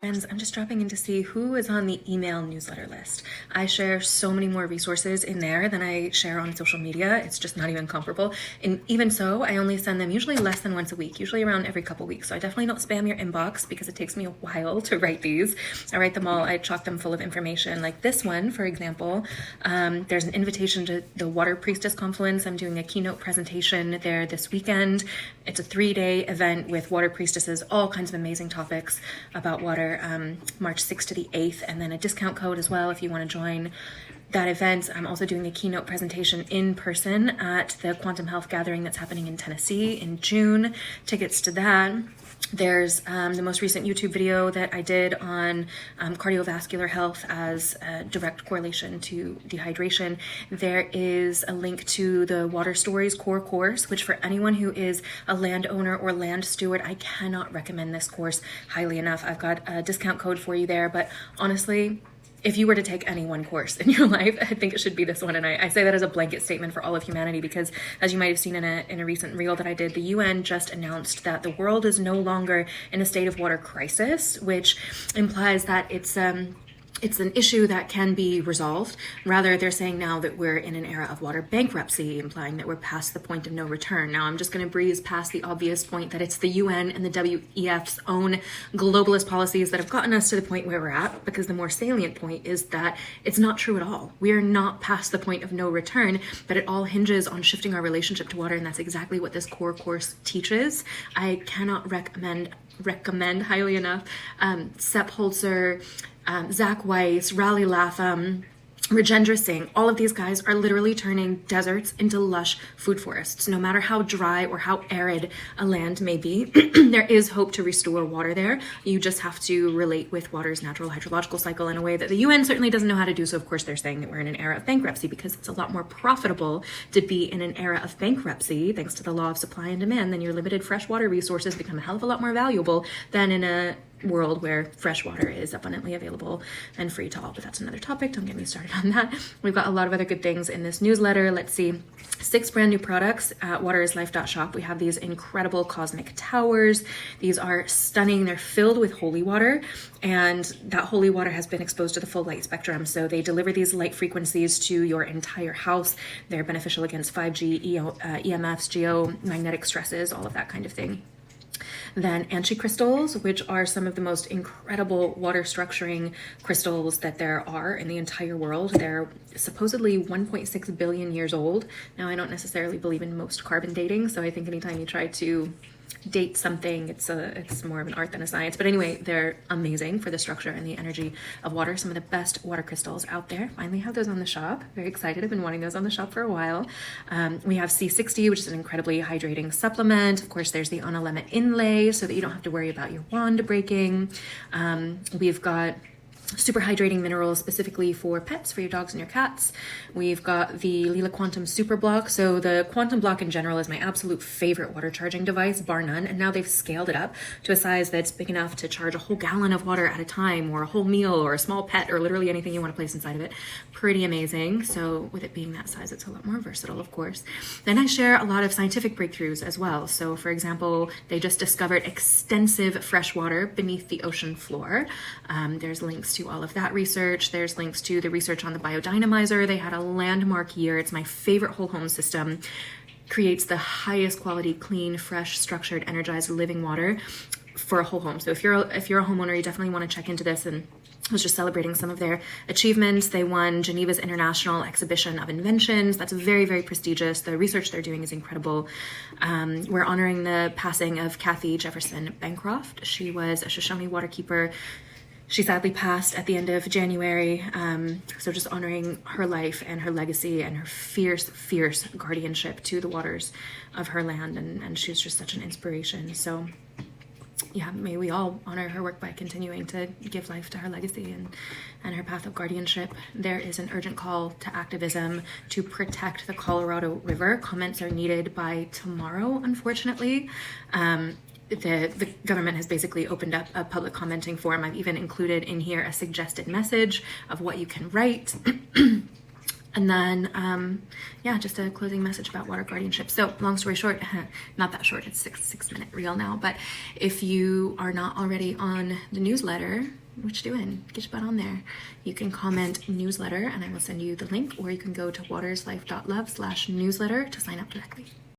Friends, I'm just dropping in to see who is on the email newsletter list. I share so many more resources in there than I share on social media. It's just not even comparable. And even so, I only send them usually less than once a week, usually around every couple weeks. So I definitely don't spam your inbox because it takes me a while to write these. I write them all, I chock them full of information. Like this one, for example, there's an invitation to the Water Priestess Confluence. I'm doing a keynote presentation there this weekend. It's a 3-day event with water priestesses, all kinds of amazing topics about water. March 6th to the 8th, and then a discount code as well if you want to join that event. I'm also doing a keynote presentation in person at the Quantum Health Gathering that's happening in Tennessee in June. Tickets to that. There's the most recent YouTube video that I did on cardiovascular health as a direct correlation to dehydration. There is a link to the Water Stories core course, which for anyone who is a landowner or land steward, I cannot recommend this course highly enough. I've got a discount code for you there, but honestly, if you were to take any one course in your life, I think it should be this one. And I say that as a blanket statement for all of humanity because, as you might have seen in a recent reel that I did, the UN just announced that the world is no longer in a state of water crisis, which implies that it's an issue that can be resolved. Rather, they're saying now that we're in an era of water bankruptcy, implying that we're past the point of no return. Now, I'm just going to breeze past the obvious point that it's the UN and the WEF's own globalist policies that have gotten us to the point where we're at, because the more salient point is that it's not true at all. We are not past the point of no return, but it all hinges on shifting our relationship to water, and that's exactly what this core course teaches. I cannot recommend highly enough Sepp Holzer, Zach Weiss, Raleigh Latham, Rajendra Singh, all of these guys are literally turning deserts into lush food forests. No matter how dry or how arid a land may be, there is hope to restore water there. You just have to relate with water's natural hydrological cycle in a way that the UN certainly doesn't know how to do. So of course they're saying that we're in an era of bankruptcy because it's a lot more profitable to be in an era of bankruptcy, thanks to the law of supply and demand. Then your limited freshwater resources become a hell of a lot more valuable than in a world where fresh water is abundantly available and free to all. But that's another topic. Don't get me started on that. We've got a lot of other good things in this newsletter. Let's see. 6 brand new products at waterislife.shop. We have these incredible cosmic towers. These are stunning. They're filled with holy water, and that holy water has been exposed to the full light spectrum. So they deliver these light frequencies to your entire house. They're beneficial against 5G, EMFs, geomagnetic stresses, all of that kind of thing. Then Anchi crystals, which are some of the most incredible water structuring crystals that there are in the entire world. They're supposedly 1.6 billion years old. Now, I don't necessarily believe in most carbon dating, so I think anytime you try to date something, it's more of an art than a science. But anyway, they're amazing for the structure and the energy of water. Some of the best water crystals out there. Finally have those on the shop. Very excited. I've been wanting those on the shop for a while. We have C60, which is an incredibly hydrating supplement. Of course, there's the Ana Lemma inlay so that you don't have to worry about your wand breaking. We've got super hydrating minerals specifically for pets, for your dogs and your cats. We've got the Lila Quantum Super Block. So the Quantum Block in general is my absolute favorite water charging device, bar none. And now they've scaled it up to a size that's big enough to charge a whole gallon of water at a time, or a whole meal, or a small pet, or literally anything you want to place inside of it. Pretty amazing. So with it being that size, it's a lot more versatile, of course. Then I share a lot of scientific breakthroughs as well. So for example, they just discovered extensive fresh water beneath the ocean floor. There's links to all of that research. There's links to the research on the biodynamizer. They had a landmark year. It's my favorite whole home system. Creates the highest quality, clean, fresh, structured, energized living water for a whole home. So if you're a homeowner, you definitely want to check into this. And I was just celebrating some of their achievements. They won Geneva's International Exhibition of Inventions. That's very, very prestigious. The research they're doing is incredible. We're honoring the passing of Kathy Jefferson Bancroft. She was a Shoshone waterkeeper. She sadly passed at the end of January. So just honoring her life and her legacy and her fierce, fierce guardianship to the waters of her land. And she's just such an inspiration. So yeah, may we all honor her work by continuing to give life to her legacy and her path of guardianship. There is an urgent call to activism to protect the Colorado River. Comments are needed by tomorrow, unfortunately. The government has basically opened up a public commenting forum. I've even included in here a suggested message of what you can write. And then, yeah, just a closing message about water guardianship. So, long story short, not that short, it's 6 minute reel now. But if you are not already on the newsletter, what you doing? Get your butt on there. You can comment newsletter and I will send you the link, or you can go to waterslife.love/newsletter to sign up directly.